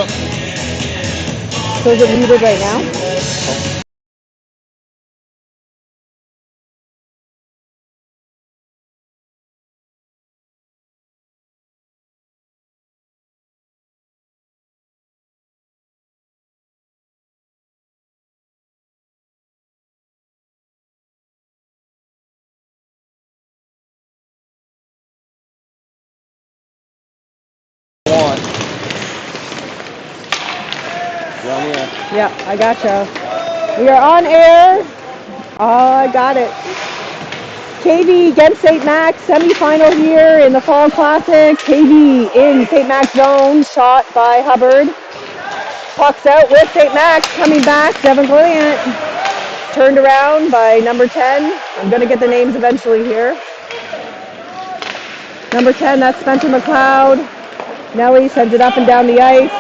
So is it muted right now? Yeah, I gotcha. We are on air. Oh, I got it. KV against St. Max, semifinal here in the Fall Classic. KV in St. Max zone, shot by Hubbard. Puck's out with St. Max, coming back, Devin Gilliant. Turned around by number 10. I'm going to get the names eventually here. Number 10, that's Spencer McLeod. Nelly sends it up and down the ice.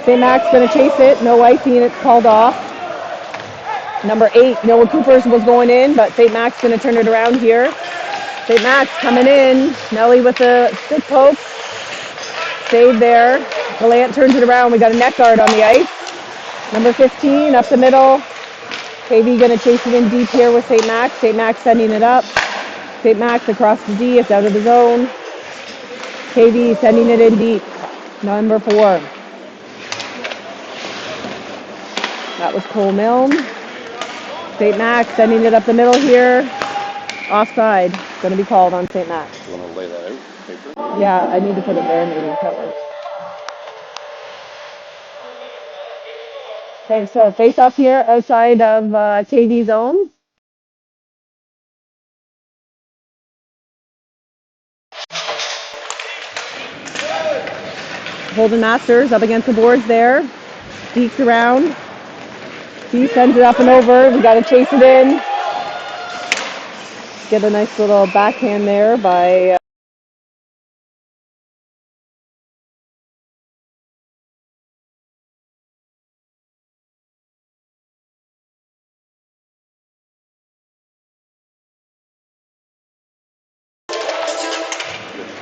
St. Max going to chase it. No icing, it's called off. Number 8, Noah Coopers was going in, but St. Max going to turn it around here. St. Max coming in. Nelly with the stick poke. Save there. Gallant turns it around. We got a net guard on the ice. Number 15 up the middle. KV going to chase it in deep here with St. Max. St. Max sending it up. St. Max across the D. It's out of the zone. KV sending it in deep. Number 4. That was Cole Milne. St. Max sending it up the middle here. Offside. Going to be called on St. Max. You want to lay that out? Paper? Yeah, I need to put it there. Maybe that works. Okay, so face off here outside of KV zone. Holden Masters up against the boards there. Deeks around. He sends it up and over. We got to chase it in. Get a nice little backhand there by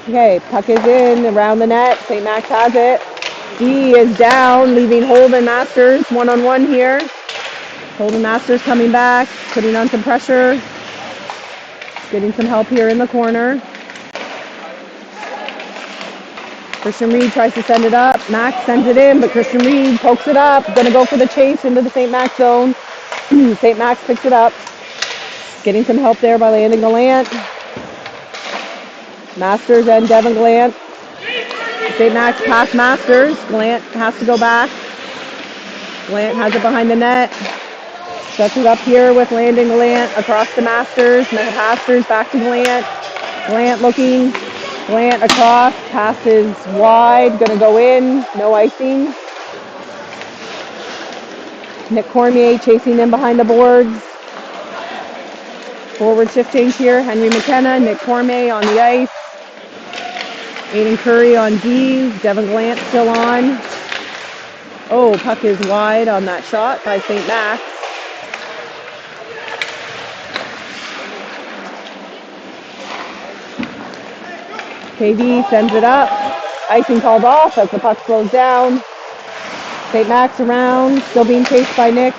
Okay, puck is in around the net. St. Max has it. D is down, leaving Holden Masters one-on-one here. Holden Masters coming back, putting on some pressure. Getting some help here in the corner. Christian Reed tries to send it up. Max sends it in, but Christian Reed pokes it up. Going to go for the chase into the St. Max zone. St. Max picks it up. Getting some help there by Landon Gallant. Masters and Devin Gallant. St. Max pass Masters. Gallant has to go back. Gallant has it behind the net. Sets it up here with Landon Gallant across to Masters. Masters back to Gallant. Gallant looking. Gallant across. Pass is wide. Going to go in. No icing. Nick Cormier chasing in behind the boards. Forward shift change here. Henry McKenna. Nick Cormier on the ice. Aiden Curry on D. Devin Gallant still on. Oh, puck is wide on that shot by St. Max. KV sends it up. Icing called off as the puck slows down. St. Max around, still being chased by Nick.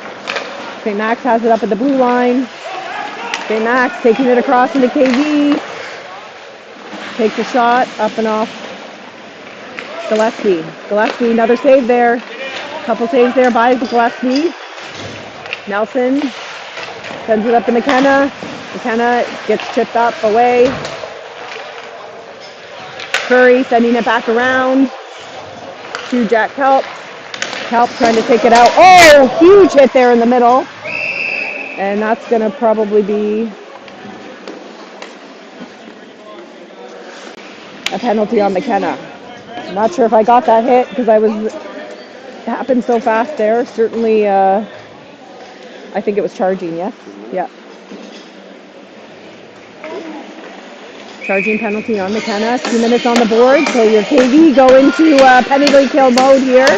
St. Max has it up at the blue line. St. Max taking it across into KV. Takes a shot up and off. Gillespie. Gillespie, another save there. Couple saves there by Gillespie. Nelson sends it up to McKenna. McKenna gets chipped up away. Curry sending it back around to Jack Kelp. Kelp trying to take it out. Oh, huge hit there in the middle. And that's going to probably be a penalty on McKenna. I'm not sure if I got that hit because it happened so fast there. Certainly, I think it was charging, yes? Yeah. Charging penalty on McKenna. 2 minutes on the board. So your KV go into penalty kill mode here.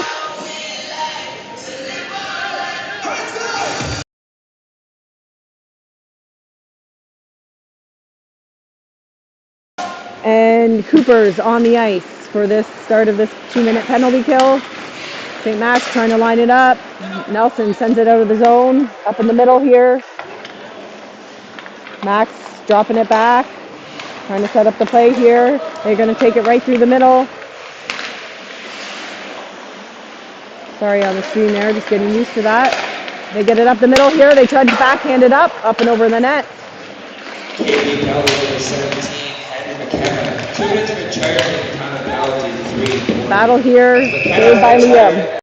And Cooper's on the ice for this start of this 2-minute penalty kill. St. Max trying to line it up. Nelson sends it out of the zone. Up in the middle here. Max dropping it back. Trying to set up the play here. They're going to take it right through the middle. Sorry on the screen there, just getting used to that. They get it up the middle here. They try to backhand it up and over the net. KV penalty 17, Henry McKenna. 2 minutes for charging, time of penalty 3. Battle here, saved by Liam.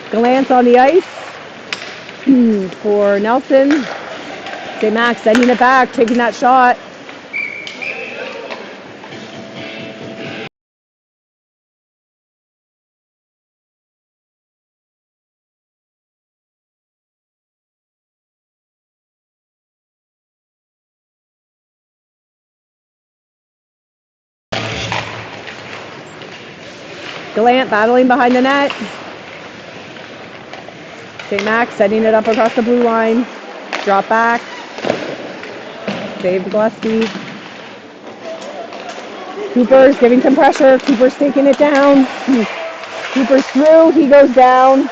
Glance on the ice for Nelson. St. Max sending it back, taking that shot. Gallant battling behind the net. St. Max setting it up across the blue line. Drop back. Save Gillespie. Cooper's giving some pressure. Cooper's taking it down. Cooper's through. He goes down.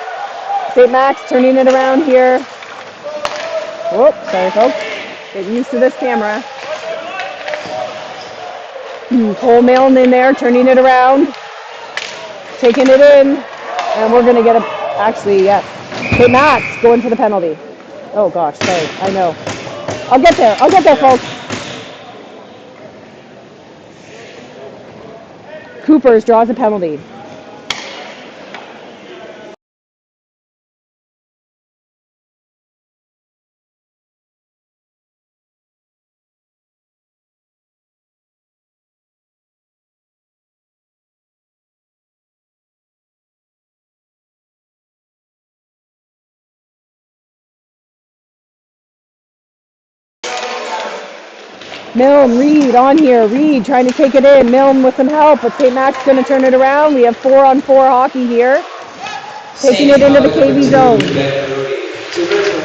St. Max turning it around here. Whoop, sorry folks. Get used to this camera. Cole Milne in there, turning it around. Taking it in. And we're going to get a... Actually, yes. St. Max going for the penalty. Oh gosh, sorry. I know. I'll get there, folks. Coopers draws a penalty. Milne, Reed on here. Reed trying to take it in. Milne with some help, but St. Max going to turn it around. We have 4-on-4 hockey here. Taking it into the KV zone. 2 minutes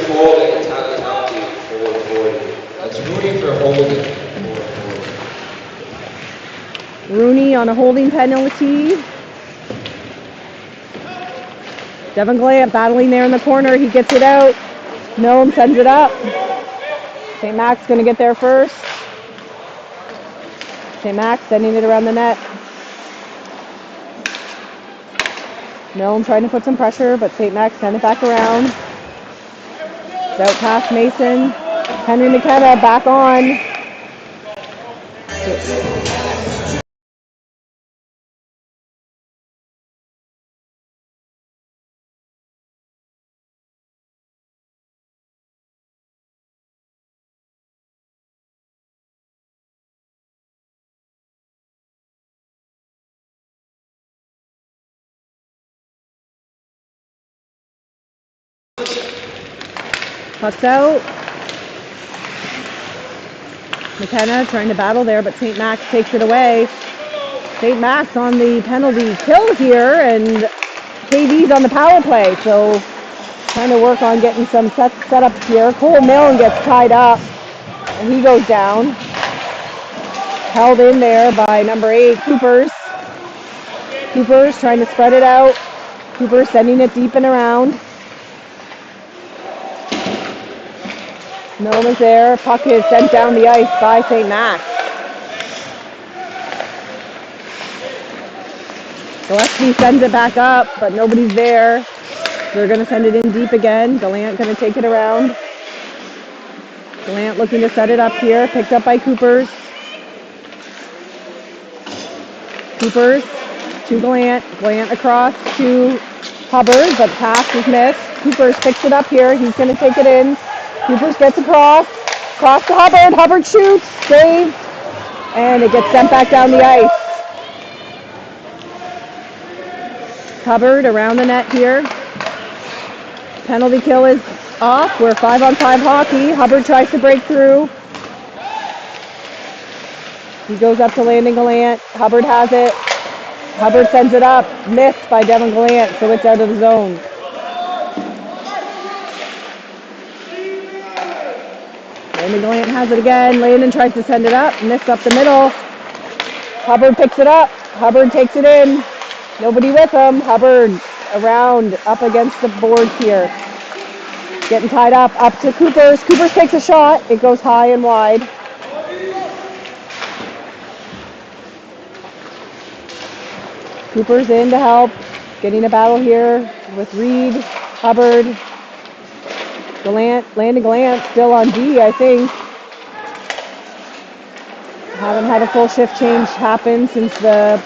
for holding, time penalty 4-40. That's Rooney for holding 4-40. Rooney on a holding penalty. Devin Glant battling there in the corner. He gets it out. Milne sends it up. St. Max going to get there first. St. Max sending it around the net. Milne trying to put some pressure, but St. Max send it back around. It's out past Mason. Henry McKenna back on. Puck's out. McKenna trying to battle there, but St. Max takes it away. St. Max on the penalty kill here, and KV's on the power play, so trying to work on getting some setups here. Cole Milne gets tied up, and he goes down. Held in there by number 8, Coopers. Coopers trying to spread it out. Coopers sending it deep and around. Milne is there. Puck is sent down the ice by St. Max. Gillespie sends it back up, but nobody's there. They're going to send it in deep again. Gallant going to take it around. Gallant looking to set it up here. Picked up by Coopers. Coopers to Gallant. Gallant across to Hubbard, but pass is missed. Coopers picks it up here. He's going to take it in. Coopers gets across to Hubbard. Hubbard shoots, saves, and it gets sent back down the ice. Hubbard around the net here. Penalty kill is off. We're 5-on-5 hockey. Hubbard tries to break through. He goes up to Landon Gallant. Hubbard has it. Hubbard sends it up. Missed by Devin Gallant, so it's out of the zone. Landon Gallant has it again. Landon tries to send it up. Missed up the middle. Hubbard picks it up. Hubbard takes it in. Nobody with him. Hubbard around, up against the boards here. Getting tied up to Coopers. Coopers takes a shot. It goes high and wide. Coopers in to help. Getting a battle here with Reed, Hubbard, Gallant. Landon Gallant still on D, I think. Haven't had a full shift change happen since the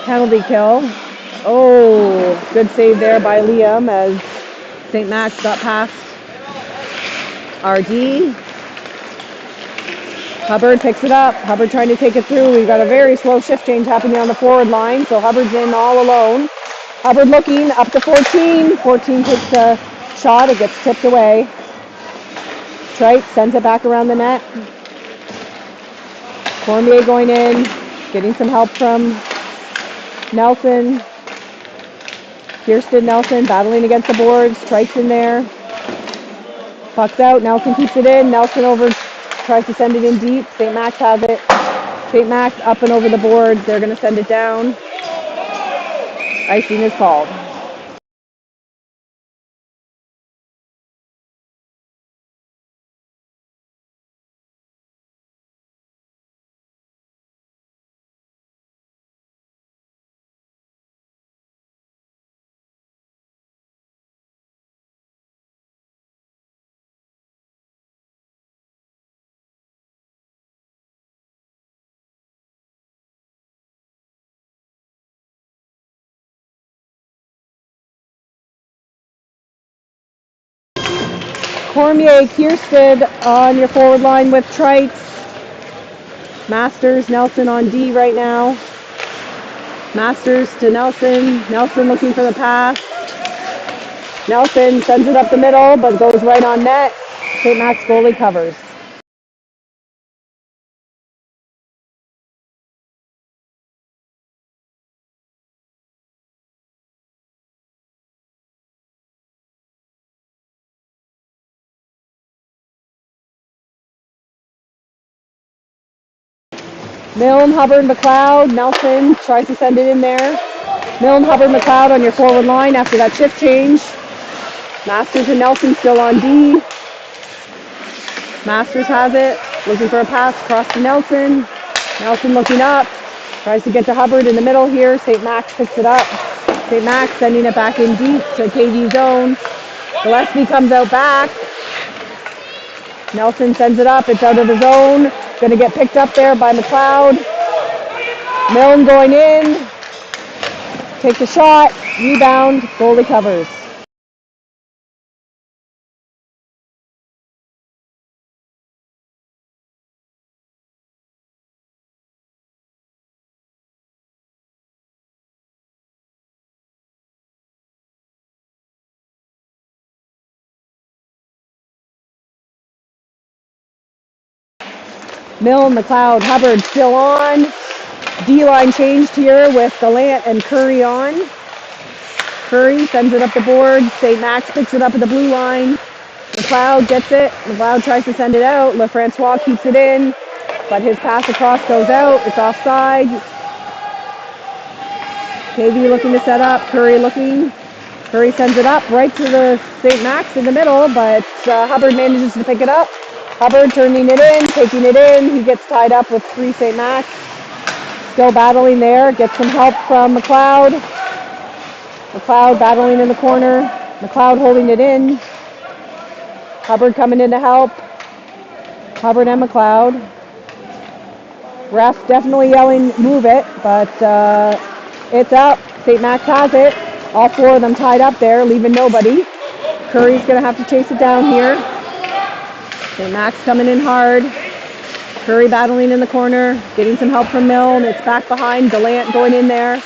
penalty kill. Oh, good save there by Liam as St. Max got past RD. Hubbard picks it up. Hubbard trying to take it through. We've got a very slow shift change happening on the forward line, so Hubbard's in all alone. Hubbard looking up to 14. 14 takes a shot. It gets tipped away. Trite sends it back around the net. Cormier going in, getting some help from Nelson. Kirsten Nelson battling against the boards. Trite's in there. Puck's out. Nelson keeps it in. Nelson over, tries to send it in deep. St. Max has it. St. Max up and over the board. They're going to send it down. Icing is called. Cormier, Kirsten on your forward line with Trites. Masters, Nelson on D right now. Masters to Nelson. Nelson looking for the pass. Nelson sends it up the middle, but goes right on net. St. Max goalie covers. Milne, Hubbard, McLeod. Nelson tries to send it in there. Milne, Hubbard, McLeod on your forward line after that shift change. Masters and Nelson still on D. Masters has it. Looking for a pass across to Nelson. Nelson looking up. Tries to get to Hubbard in the middle here. St. Max picks it up. St. Max sending it back in deep to KV zone. Gillespie comes out back. Nelson sends it up. It's out of the zone. Going to get picked up there by McLeod. Milne going in. Takes a shot. Rebound. Goalie covers. Milne, McLeod, Hubbard still on. D-line changed here with Gallant and Curry on. Curry sends it up the board. St. Max picks it up at the blue line. McLeod gets it. McLeod tries to send it out. LaFrancois keeps it in, but his pass across goes out. It's offside. KV looking to set up. Curry looking. Curry sends it up right to the St. Max in the middle, but Hubbard manages to pick it up. Hubbard turning it in, taking it in. He gets tied up with 3 St. Max. Still battling there. Gets some help from McLeod. McLeod battling in the corner. McLeod holding it in. Hubbard coming in to help. Hubbard and McLeod. Ref definitely yelling, move it, but it's up. St. Max has it. All 4 of them tied up there, leaving nobody. Curry's going to have to chase it down here. St. Max coming in hard. Curry battling in the corner, getting some help from Milne. It's back behind. Gallant going in there.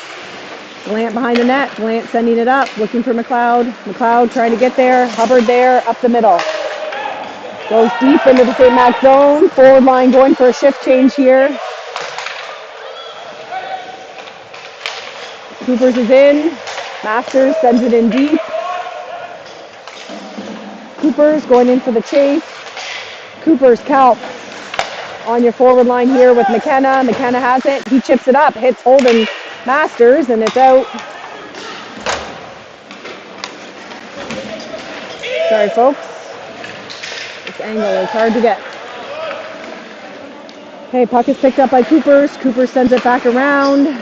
Gallant behind the net. Gallant sending it up, looking for McLeod. McLeod trying to get there. Hubbard there, up the middle. Goes deep into the St. Max zone. Forward line going for a shift change here. Coopers is in. Masters sends it in deep. Coopers going in for the chase. Coopers, Kalp on your forward line here with McKenna. McKenna has it. He chips it up, hits Holden Masters, and it's out. Sorry, folks. This angle is hard to get. Okay, puck is picked up by Coopers. Coopers sends it back around.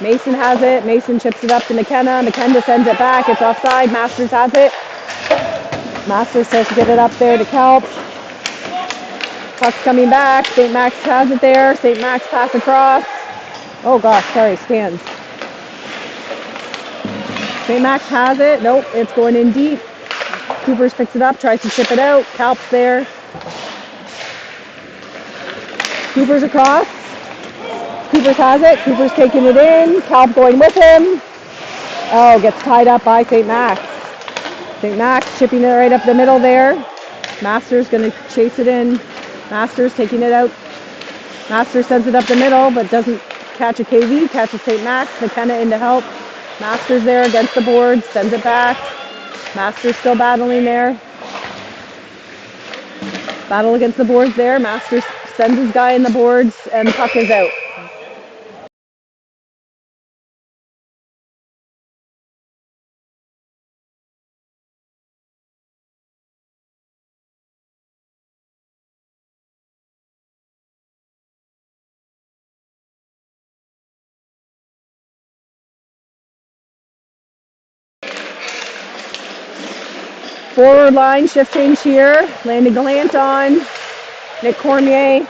Mason has it. Mason chips it up to McKenna. McKenna sends it back. It's offside. Masters has it. Masters tries to get it up there to Kalp. Puck's coming back. St. Max has it there. St. Max pass across. Oh gosh, sorry, stands. St. Max has it. Nope, it's going in deep. Coopers picks it up, tries to chip it out. Kalp's there. Coopers across. Coopers has it. Coopers taking it in. Kalp going with him. Oh, gets tied up by St. Max. St. Max chipping it right up the middle there. Masters going to chase it in. Masters taking it out. Masters sends it up the middle, but doesn't catch a KV. Catches St. Max. McKenna in to help. Masters there against the boards. Sends it back. Masters still battling there. Battle against the boards there. Masters sends his guy in the boards, and the puck is out. Forward line, shift change here. Landon Gallant on. Nick Cormier.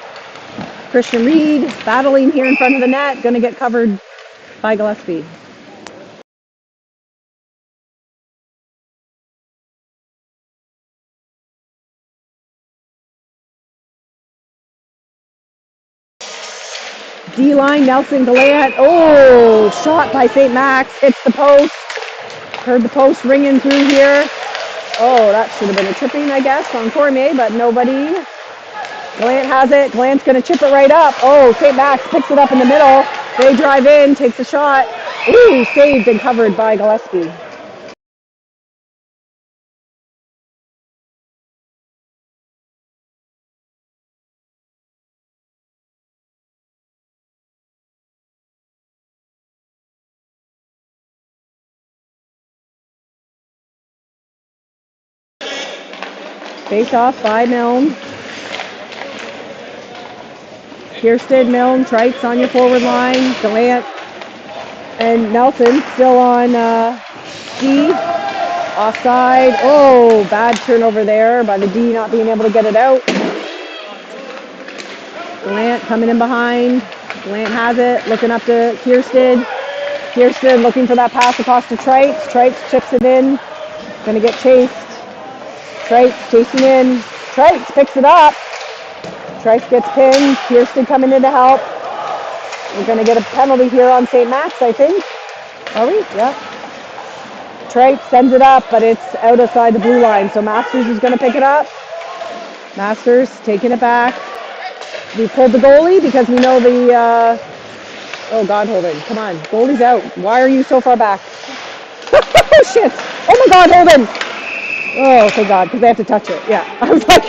Christian Reed battling here in front of the net. Going to get covered by Gillespie. D-line, Nelson Gallant. Oh, shot by St. Max. Hits the post. Heard the post ringing through here. Oh, that should have been a tripping, I guess, on Cormier, but nobody. Gallant has it. Gallant's going to chip it right up. Oh, St. Max picks it up in the middle. They drive in, takes a shot. Ooh, saved and covered by Gillespie. Face off by Milne. Kirsten, Milne, Trites on your forward line. Gallant and Nelson still on D. Offside. Oh, bad turnover there by the D not being able to get it out. Gallant coming in behind. Gallant has it. Looking up to Kirsten. Kirsten looking for that pass across to Trites. Trites chips it in. Going to get chased. Trites chasing in. Trites picks it up. Trice gets pinned. Kirsten coming in to help. We're going to get a penalty here on St. Max, I think. Are we? Yeah. Trice sends it up, but it's outside the blue line. So Masters is going to pick it up. Masters taking it back. We pulled the goalie because we know the... Oh, God, Holden. Come on. Goalie's out. Why are you so far back? Oh, shit. Oh, my God, Holden. Oh, thank God, because they have to touch it. Yeah. I was like...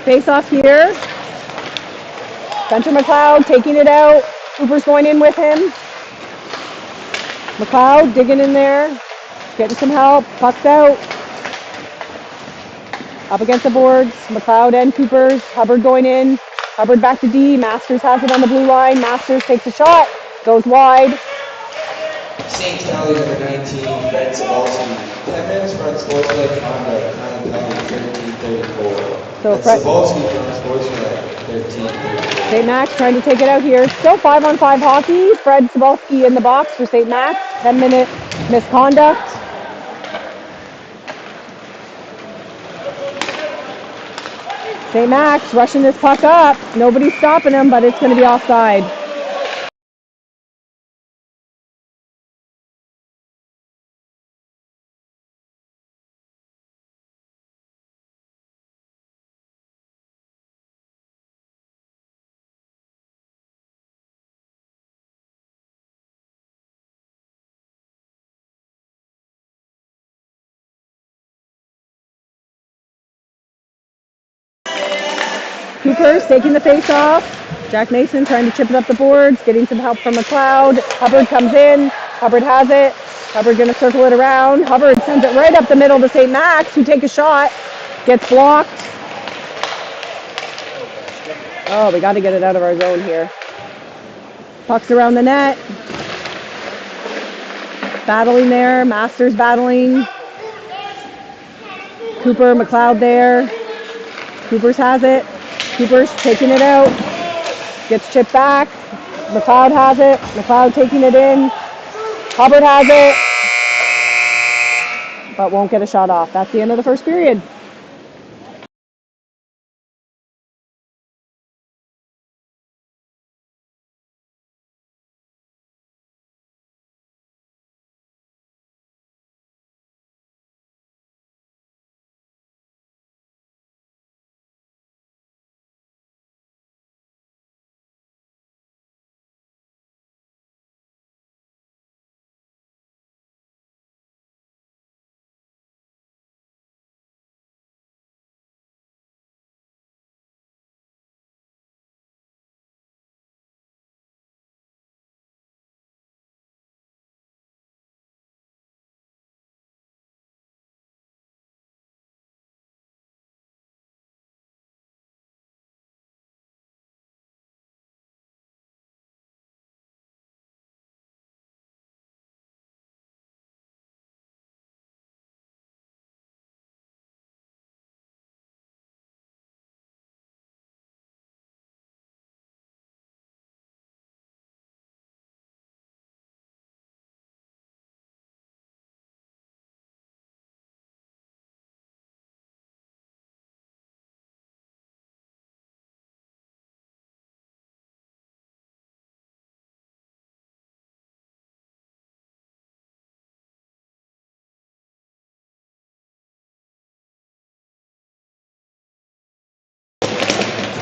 Face off here. Spencer McLeod taking it out. Cooper's going in with him. McLeod digging in there. Getting some help. Puck's out. Up against the boards. McLeod and Coopers. Hubbard going in. Hubbard back to D. Masters has it on the blue line. Masters takes a shot. Goes wide. St. Tally number 19, Fred Cebulski. 10 minutes for unsportsmanlike conduct, time penalty 13-34. So And Fred Cebulski for unsportsmanlike 13-34. St. Max trying to take it out here. Still 5-on-5 hockey. Fred Cebulski in the box for St. Max. 10-minute misconduct. St. Max rushing this puck up. Nobody's stopping him, but it's going to be offside. Cooper's taking the face off. Jack Mason trying to chip it up the boards, getting some help from McLeod. Hubbard comes in. Hubbard has it. Hubbard going to circle it around. Hubbard sends it right up the middle to St. Max, who take a shot. Gets blocked. Oh, we got to get it out of our zone here. Puck's around the net. Battling there. Masters battling. Cooper, McLeod there. Cooper's has it. Cooper's taking it out. Gets chipped back. McLeod has it. McLeod taking it in. Hubbard has it. But won't get a shot off. That's the end of the first period.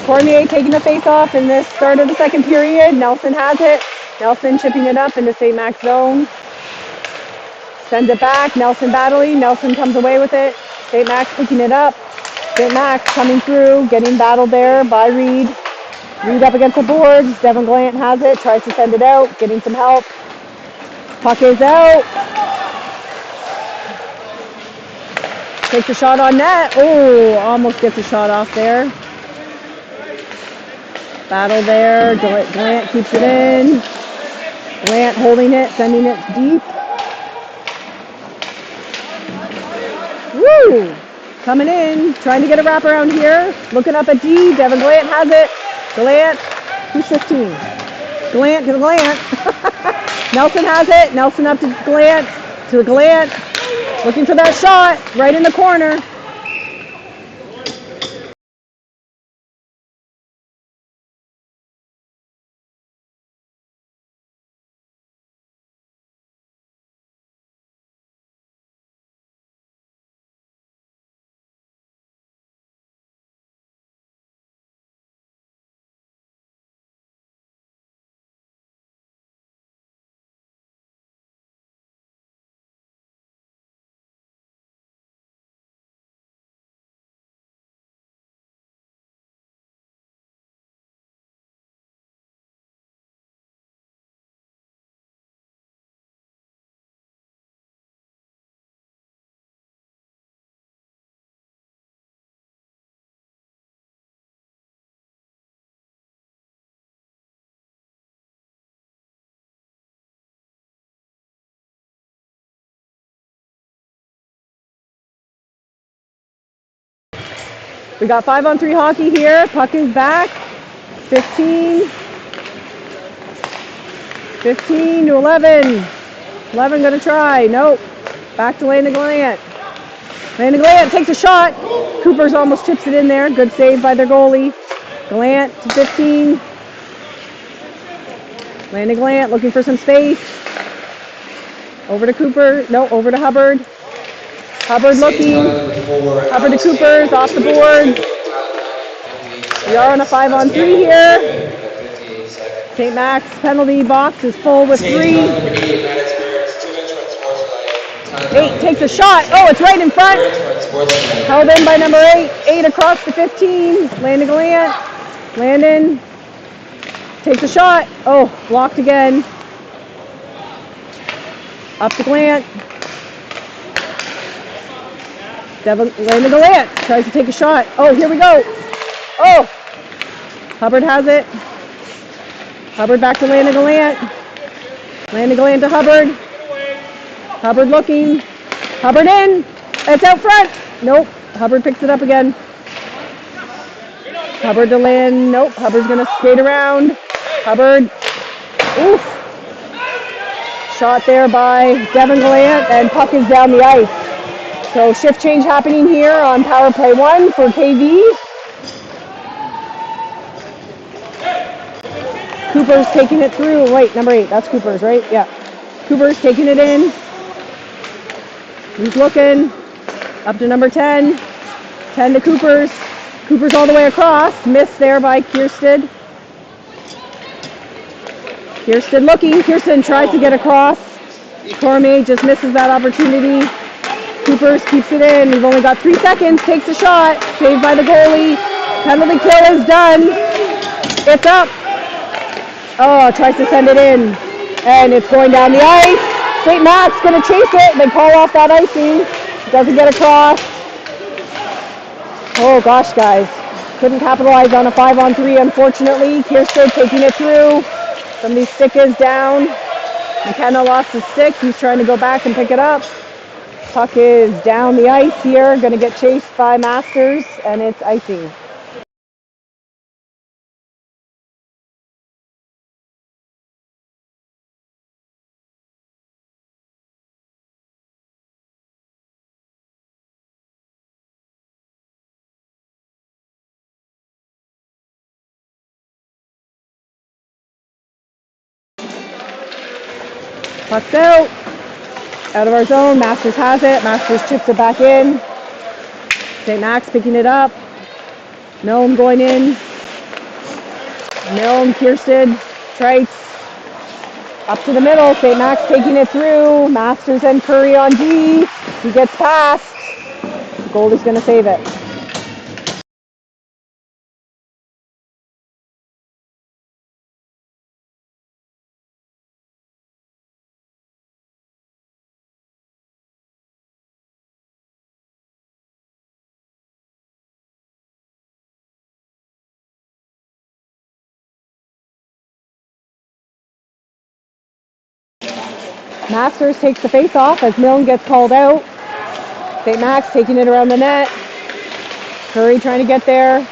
Cormier taking the face off in this start of the second period. Nelson has it. Nelson chipping it up into St. Max zone. Sends it back. Nelson battling. Nelson comes away with it. St. Max picking it up. St. Max coming through, getting battled there by Reed. Reed up against the boards. Devin Glant has it. Tries to send it out. Getting some help. Puck is out. Takes a shot on net. Oh, almost gets a shot off there. Battle there. Glant keeps it in. Glant holding it, sending it deep. Woo! Coming in, trying to get a wraparound here. Looking up at D. Devin Glant has it. Glant, who's 15? Glant to Glant. Nelson has it. Nelson up to Glant. Looking for that shot right in the corner. We got 5-on-3 hockey here. Puck is back. 15 to 11. 11 gonna try. Nope. Back to Landon Gallant. Landon Gallant takes a shot. Coopers almost chips it in there. Good save by their goalie. Gallant to 15. Landon Gallant looking for some space. Over to Cooper. No, over to Hubbard. Hubbard looking. Hubbard to Coopers off the board. We are on a 5-on-3 here. St. Max penalty box is full with 3. 8 takes a shot. Oh, it's right in front. Held in by number 8. 8 across the 15. Landon Gallant. Landon takes a shot. Oh, blocked again. Up to Gallant. Landon Gallant tries to take a shot. Oh, here we go. Oh, Hubbard has it. Hubbard back to Landon Gallant. Landon Gallant to Hubbard. Hubbard looking. Hubbard in. It's out front. Nope. Hubbard picks it up again. Hubbard to Lynn. Nope. Hubbard's going to skate around. Hubbard. Oof. Shot there by Devin Gallant, and puck is down the ice. So shift change happening here on power play 1 for KV. Cooper's taking it through. Wait, number 8. That's Cooper's, right? Yeah. Cooper's taking it in. He's looking. Up to number 10. 10 to Cooper's. Cooper's all the way across. Missed there by Kiersted. Kiersted looking. Kiersted tries to get across. Cormier just misses that opportunity. Coopers keeps it in. We've only got 3 seconds. Takes a shot. Saved by the goalie. Penalty kill is done. It's up. Oh, tries to send it in. And it's going down the ice. St. Max going to chase it. They call off that icing. Doesn't get across. Oh, gosh, guys. Couldn't capitalize on a 5-on-3, unfortunately. Kiersted taking it through. Somebody's stick is down. McKenna lost his stick. He's trying to go back and pick it up. Puck is down the ice here. Going to get chased by Masters, and it's icing. Puck's out. Out of our zone. Masters has it. Masters chips it back in. St. Max picking it up. Milne going in. Milne, Kiersted, Trites. Up to the middle. St. Max taking it through. Masters and Curry on D. He gets past. Goalie's going to save it. Masters takes the face off as Milne gets called out. St. Max taking it around the net. Curry trying to get there.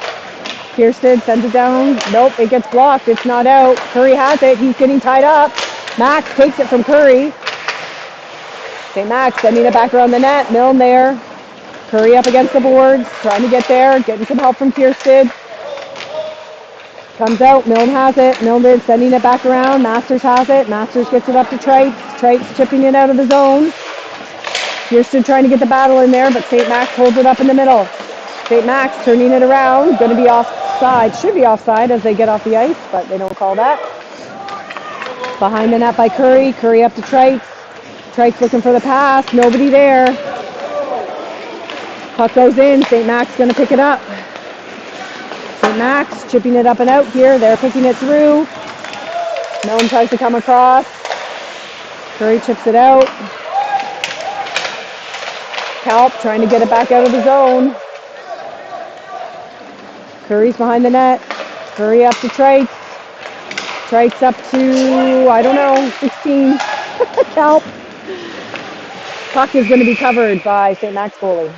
Kiersted sends it down. Nope, it gets blocked. It's not out. Curry has it. He's getting tied up. Max takes it from Curry. St. Max sending it back around the net. Milne there. Curry up against the boards. Trying to get there. Getting some help from Kiersted. Comes out. Milne has it. Milne sending it back around. Masters has it. Masters gets it up to Trites. Trites chipping it out of the zone. Kiersted trying to get the battle in there, but St. Max holds it up in the middle. St. Max turning it around. Going to be offside. Should be offside as they get off the ice, but they don't call that. Behind the net by Curry. Curry up to Trites. Trites looking for the pass. Nobody there. Puck goes in. St. Max going to pick it up. St. Max chipping it up and out here. They're picking it through. Milne tries to come across. Curry chips it out. Kalp trying to get it back out of the zone. Curry's behind the net. Curry up to Trites. Trites up to, I don't know, 16. Kalp. Puck is going to be covered by St. Max goalie.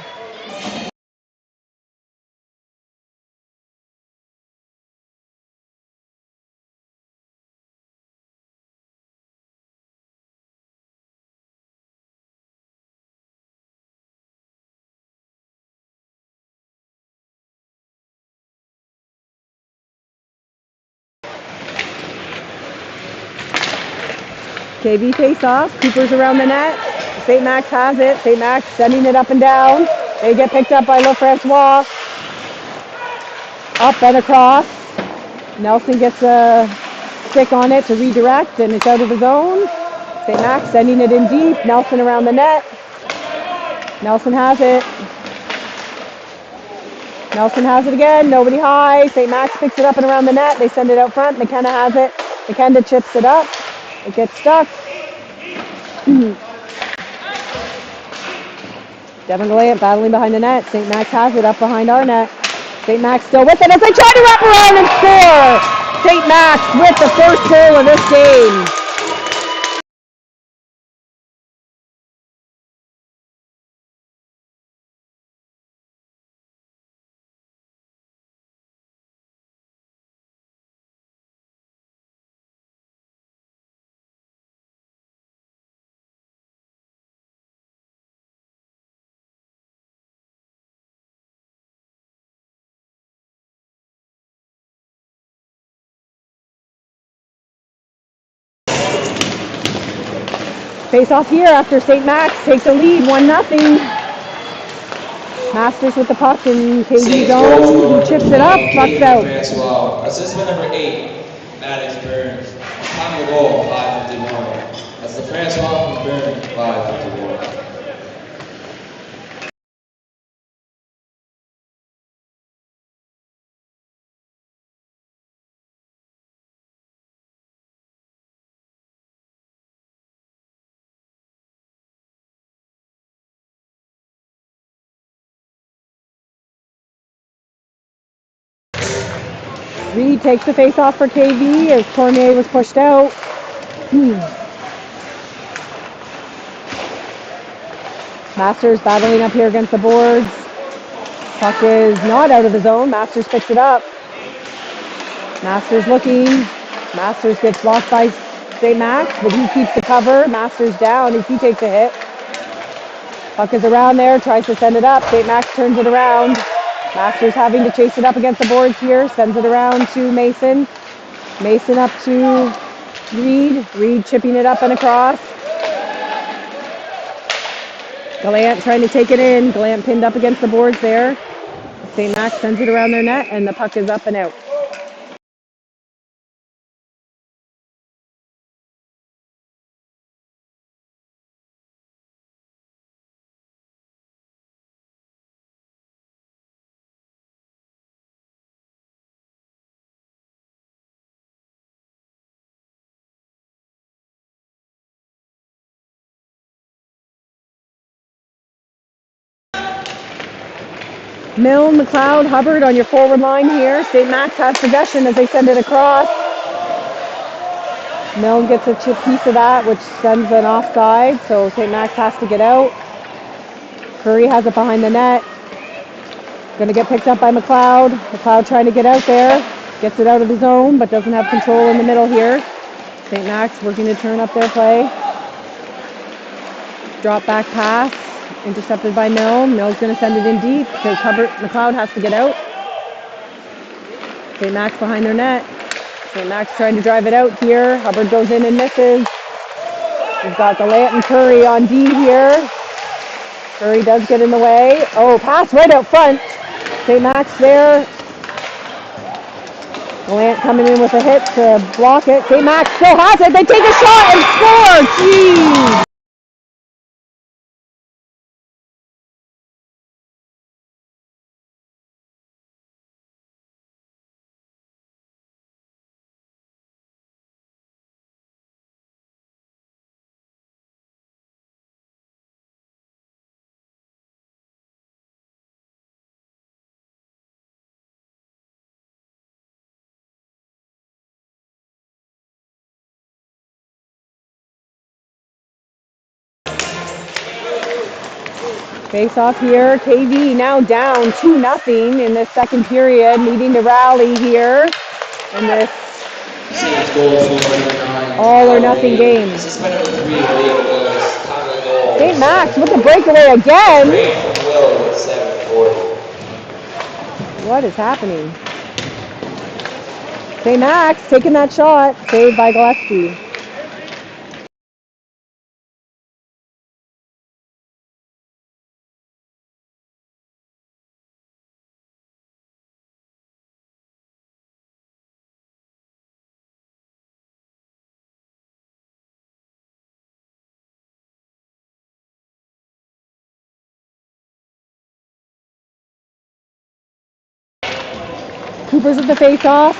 KV face off. Cooper's around the net. St. Max has it. St. Max sending it up and down. They get picked up by LeFrancois. Up and across. Nelson gets a stick on it to redirect, and it's out of the zone. St. Max sending it in deep. Nelson around the net. Nelson has it. Nelson has it again. Nobody high. St. Max picks it up and around the net. They send it out front. McKenna has it. McKenna chips it up. It gets stuck. Devin Gallant battling behind the net. St. Max has it up behind our net. St. Max still with it as they try to wrap around and score. St. Max with the first goal of this game. Face off here after St. Max takes a lead, 1-0. Masters with the puck in KV zone. He chips it up, puck's out. Francois. Assistant number 8, Maddox Burns. Time of the goal, 5:51. That's the Francois from Burns, 5:51. Reed takes the face off for KV as Cormier was pushed out. Masters battling up here against the boards. Puck is not out of the zone. Masters picks it up. Masters looking. Masters gets blocked by St. Max, but he keeps the cover. Masters down as he takes a hit. Puck is around there, tries to send it up. St. Max turns it around. Masters having to chase it up against the boards here. Sends it around to Mason. Mason up to Reed. Reed chipping it up and across. Gallant trying to take it in. Gallant pinned up against the boards there. St. Max sends it around their net, and the puck is up and out. Milne, McLeod, Hubbard on your forward line here. St. Max has possession as they send it across. Milne gets a chip piece of that, which sends an offside, so St. Max has to get out. Curry has it behind the net. Going to get picked up by McLeod. McLeod trying to get out there. Gets it out of the zone, but doesn't have control in the middle here. St. Max working to turn up their play. Drop back pass. Intercepted by Milne. Milne's going to send it in deep. So McLeod has to get out. St. Max behind their net. St. Max trying to drive it out here. Hubbard goes in and misses. We've got Gallant and Curry on D here. Curry does get in the way. Oh, pass right out front. St. Max there. Gallant coming in with a hit to block it. St. Max still has it. They take a shot and score. Jeez. Face off here. KV now down 2-0 in this second period, needing to rally here in this all or nothing game. St. Max with the breakaway again. What is happening? St. Max taking that shot, saved by Gillespie. Cooper's at the face-off.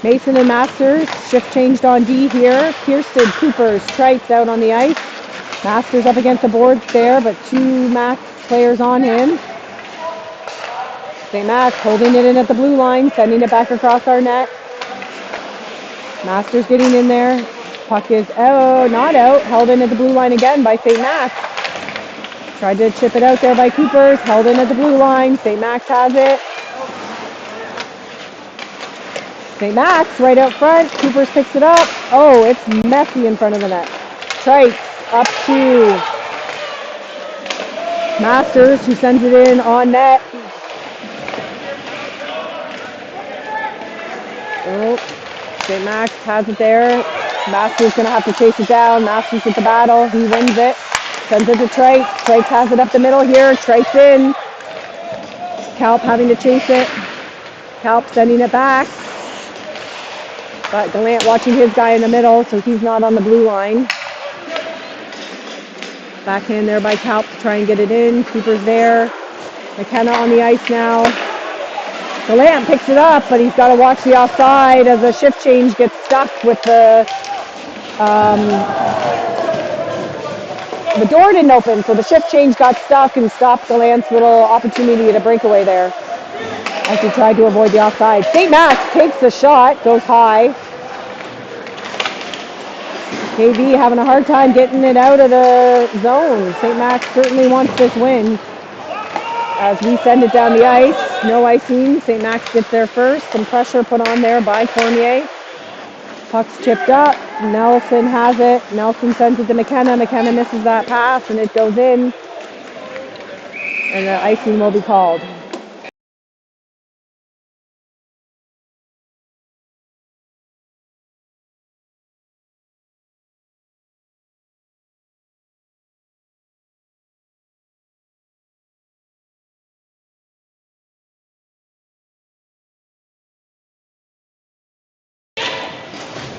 Mason and Masters. Shift changed on D here. Kirsten, Cooper, strikes out on the ice. Masters up against the board there, but two Mac players on him. St. Max holding it in at the blue line, sending it back across our net. Masters getting in there. Puck is not out. Held in at the blue line again by St. Max. Tried to chip it out there by Coopers. Held in at the blue line. St. Max has it. St. Max right out front. Coopers picks it up. Oh, it's messy in front of the net. Trice up to Masters, who sends it in on net. Oh, St. Max has it there. Masters going to have to chase it down. Masters with the battle. He wins it. Sends it to Trice. Trice has it up the middle here. Trice in. Kalp having to chase it. Kalp sending it back. But Gallant watching his guy in the middle, so he's not on the blue line. Backhand there by Kalp to try and get it in. Cooper's there. McKenna on the ice now. Gallant picks it up, but he's got to watch the offside as the shift change gets stuck with the door didn't open, so the shift change got stuck and stopped Gallant's little opportunity at a breakaway there as he tried to avoid the offside. St. Max takes the shot, goes high. KV having a hard time getting it out of the zone. St. Max certainly wants this win. As we send it down the ice, no icing. St. Max gets there first. Some pressure put on there by Cormier. Puck's chipped up. Nelson has it. Nelson sends it to McKenna. McKenna misses that pass, and it goes in. And the icing will be called.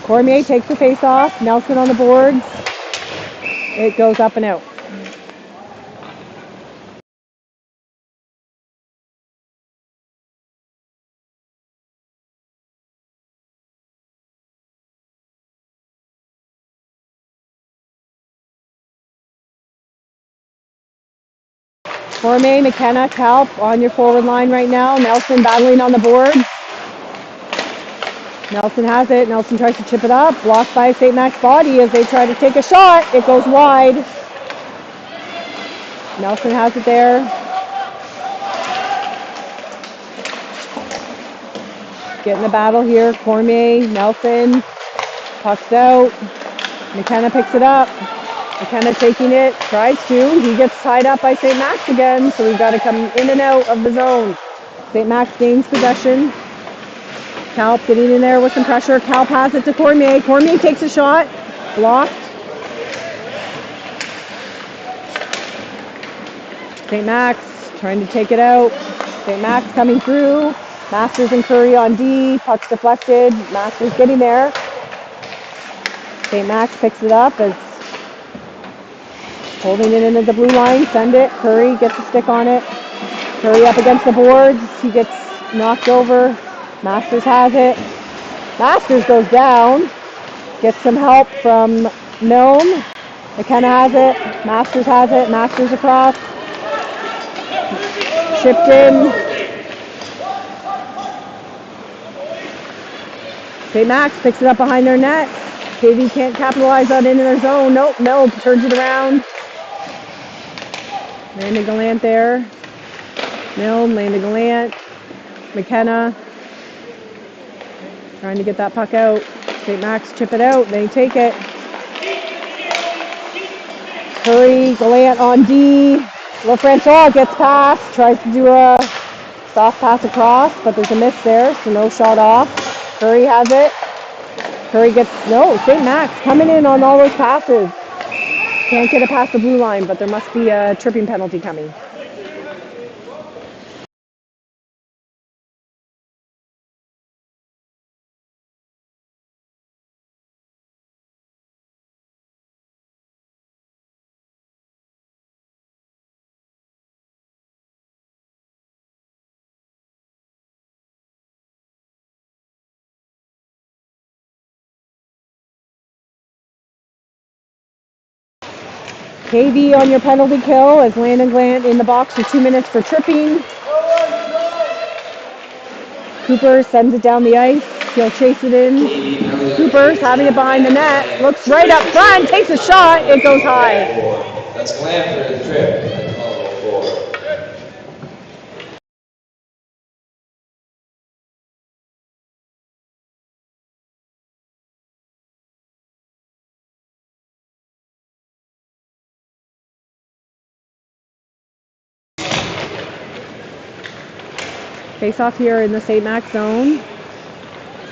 Cormier takes the face off. Nelson on the boards. It goes up and out. Cormier, McKenna, Kalp on your forward line right now. Nelson battling on the board. Nelson has it. Nelson tries to chip it up. Blocked by St. Max body as they try to take a shot. It goes wide. Nelson has it there. Getting the battle here. Cormier, Nelson. Puck's out. McKenna picks it up. McKenna taking it. Tries to. He gets tied up by St. Max again, so we've got to come in and out of the zone. St. Max gains possession. Kalp getting in there with some pressure. Kalp has it to Cormier. Cormier takes a shot. Blocked. St. Max trying to take it out. St. Max coming through. Masters and Curry on D. Puck's deflected. Masters getting there. St. Max picks it up as holding it into the blue line. Send it. Curry gets a stick on it. Curry up against the boards. He gets knocked over. Masters has it. Masters goes down. Gets some help from Milne. McKenna has it. Masters has it. Masters across. Chipped in. St. Max picks it up behind their net. KV can't capitalize on into their zone. Nope. Milne turns it around. Landon Gallant there. Milne, Landon Gallant. McKenna. Trying to get that puck out. St. Max chip it out. They take it. Curry, Gallant on D. LaFrancois gets past. Tries to do a soft pass across, but there's a miss there, so no shot off. Curry has it. Curry gets, no, St. Max coming in on all those passes. Can't get it past the blue line, but there must be a tripping penalty coming. KV on your penalty kill as Landon Glant in the box for 2 minutes for tripping. Cooper sends it down the ice. He'll chase it in. Cooper's having it behind the net. Looks right up front. Takes a shot. It goes high. That's Glant for the trip at 12:04. Face off here in the St. Max zone.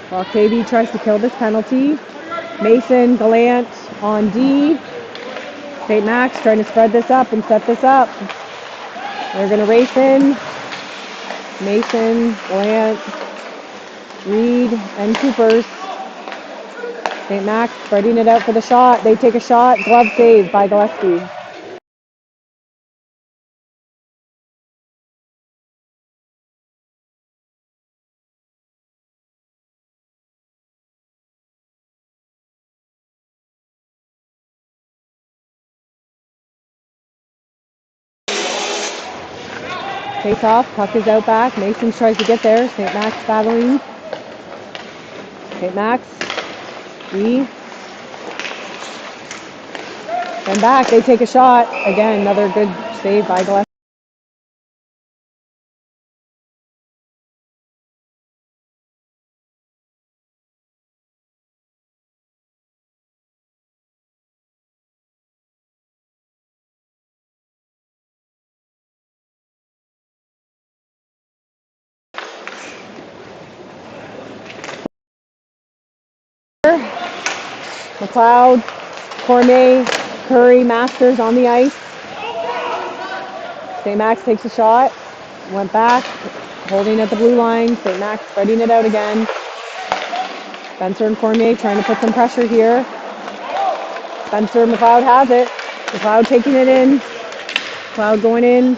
While KV tries to kill this penalty. Mason, Gallant on D. St. Max trying to spread this up and set this up. They're going to race in. Mason, Gallant, Reed, and Coopers. St. Max spreading it out for the shot. They take a shot. Glove save by Gillespie. Face off, puck is out back. Mason tries to get there. St. Max battling. St. Max, E. And back, they take a shot. Again, another good save by Gillespie. McLeod, Cormier, Curry, Masters on the ice. St. Max takes a shot. Went back, holding at the blue line. St. Max spreading it out again. Spencer and Cormier trying to put some pressure here. Spencer, McLeod has it. McLeod taking it in. McLeod going in.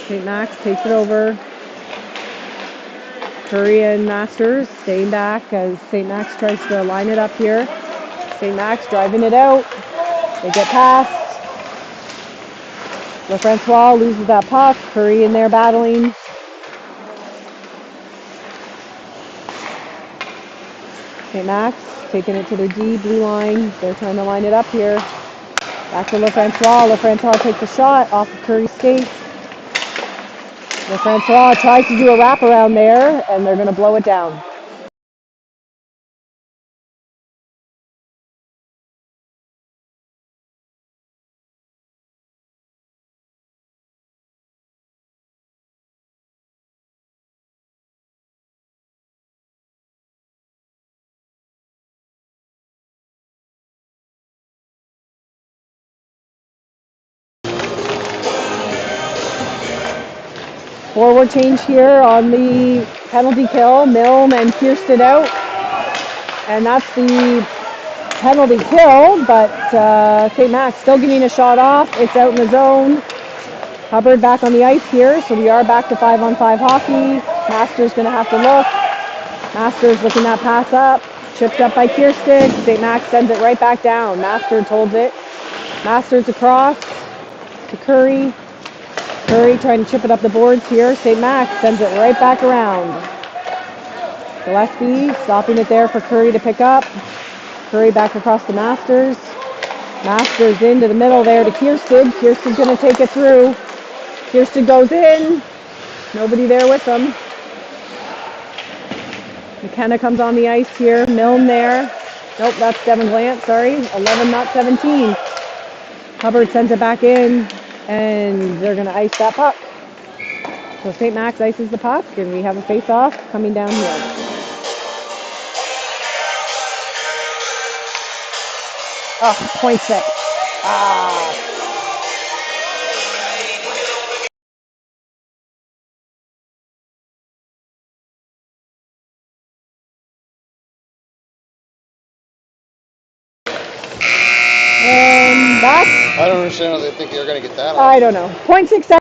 St. Max takes it over. Curry and Masters staying back as St. Max tries to line it up here. St. Max driving it out. They get past. LaFrancois loses that puck. Curry in there battling. St. Max taking it to their D blue line. They're trying to line it up here. Back to LaFrancois. LaFrancois takes a shot off of Curry's skate. LaFrancois tries to do a wraparound there, and they're going to blow it down. Forward change here on the penalty kill. Milne and Kirsten out. And that's the penalty kill, but St. Max still getting a shot off. It's out in the zone. Hubbard back on the ice here, so we are back to 5-on-5 hockey. Masters going to have to look. Masters looking that pass up. Chipped up by Kirsten. St. Max sends it right back down. Masters holds it. Masters across to Curry. Curry trying to chip it up the boards here. St. Max sends it right back around. Gillespie stopping it there for Curry to pick up. Curry back across to Masters. Masters into the middle there to Kirsten. Kirsten's going to take it through. Kirsten goes in. Nobody there with them. McKenna comes on the ice here. Milne there. Nope, that's Devin Glant, sorry. 11, not 17. Hubbard sends it back in, and they're going to ice that puck. So St. Max ices the puck, and we have a face-off coming down here. Oh, 0.6. Ah. And that's... I don't understand how they think they're going to get that. I don't know. 0.67.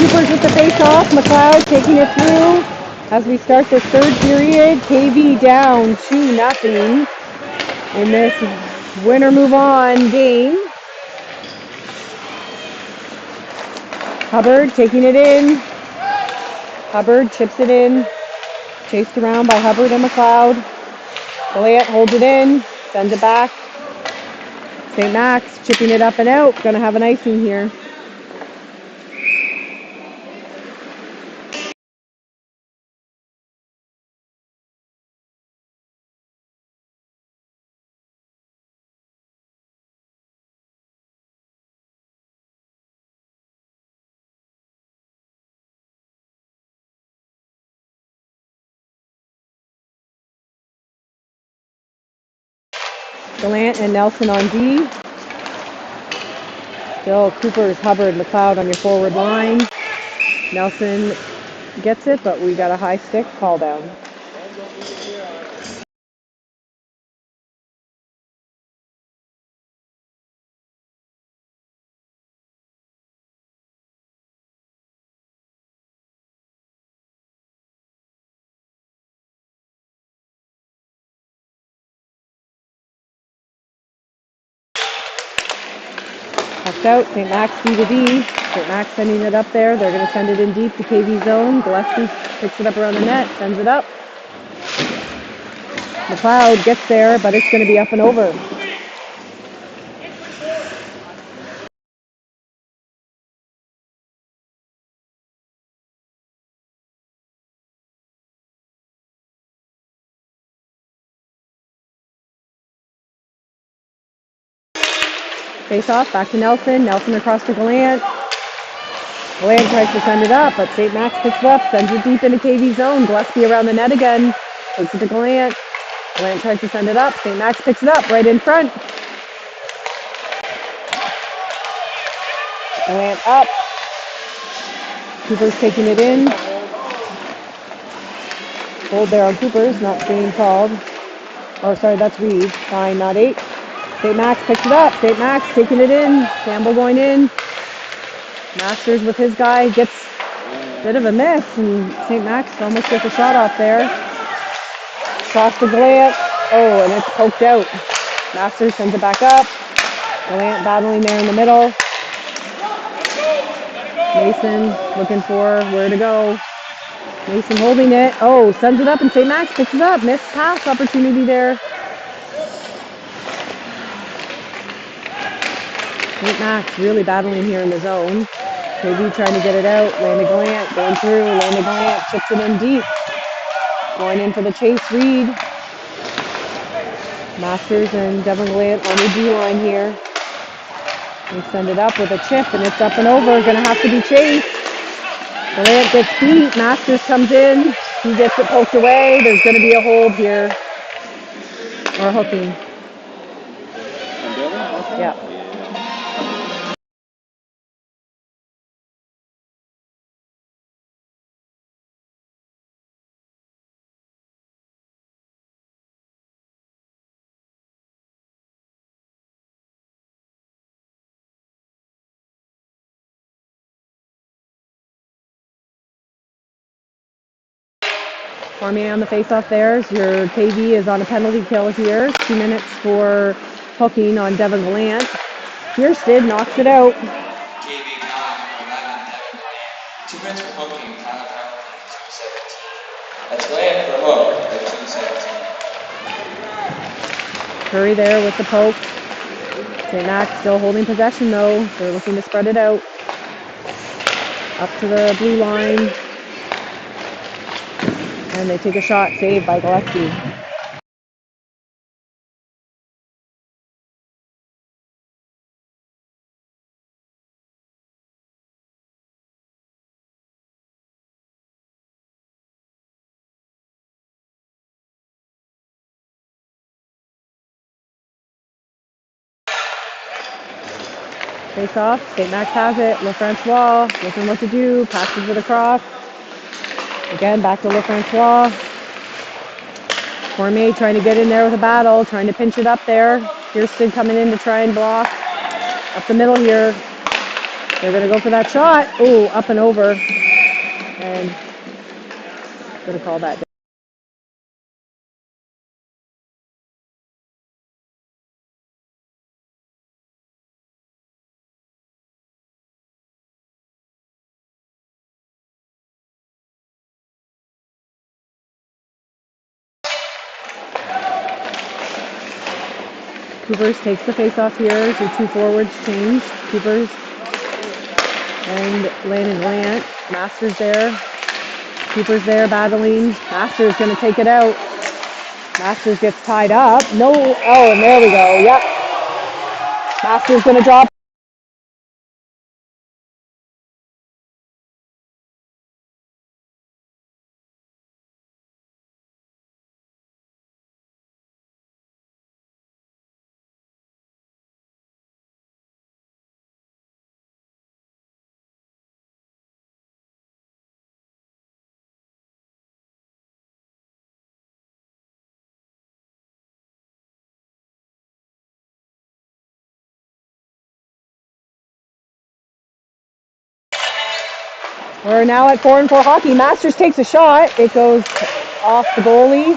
Coopers with the face-off. McLeod taking it through as we start the third period. KV down 2-0 in this winner move on game. Hubbard taking it in. Hubbard chips it in. Chased around by Hubbard and McLeod. Goliath holds it in. Sends it back. St. Max chipping it up and out. Gonna have an icing here. Gallant and Nelson on D. Still Coopers, Hubbard, McLeod on your forward line. Nelson gets it, but we got a high stick call down. Pucked out, St. Max D to D. St. Max sending it up there. They're going to send it in deep to KV zone. Gillespie picks it up around the net, sends it up. McLeod gets there, but it's going to be up and over. Face off, back to Nelson. Nelson across to Gallant. Gallant tries to send it up, but St. Max picks it up, sends it deep into KV zone. Gillespie around the net again. Takes it to Gallant. Gallant tries to send it up. St. Max picks it up right in front. Gallant up. Cooper's taking it in. Hold there on Cooper's, not being called. Oh, sorry, that's Reed. 9, not 8. St. Max picks it up. St. Max taking it in. Campbell going in. Masters with his guy. Gets a bit of a miss. And St. Max almost gets a shot off there. Cross to Gallant. Oh, and it's poked out. Masters sends it back up. Gallant battling there in the middle. Mason looking for where to go. Mason holding it. Oh, sends it up and St. Max picks it up. Missed pass opportunity there. St. Max really battling here in the zone. KV trying to get it out. Landon Gallant going through. Landon Gallant chips it in deep. Going in for the chase, Reed. Masters and Devin Gallant on the D line here. They send it up with a chip and it's up and over. Gonna have to be chased. Gallant gets beat. Masters comes in. He gets it poked away. There's gonna be a hold here. Or hooking. Yeah. Cormier on the face-off there. Your KV is on a penalty kill here. 2 minutes for hooking on Devin Gallant. Kirsten knocks it out. KV now, 2 minutes for hooking, Tyler Power, 2:17. That's Gallant for hook at 2:17. Curry there with the poke. St. Max still holding possession though. They're looking to spread it out. Up to the blue line. And they take a shot, saved by Gillespie. Face off, St. Max has it. LeFrancois, looking what to do, passes it across. Again, back to LeFrancois. Cormier trying to get in there with a battle, trying to pinch it up there. Kirsten coming in to try and block. Up the middle here. They're going to go for that shot. Ooh, up and over. And going to call that. Coopers takes the face-off here. The two forwards change. Coopers and Landon Grant. Masters there. Coopers there battling. Masters going to take it out. Masters gets tied up. No. Oh, and there we go. Yep. Masters going to drop. We're now at 4-4 hockey. Masters takes a shot. It goes off the goalie.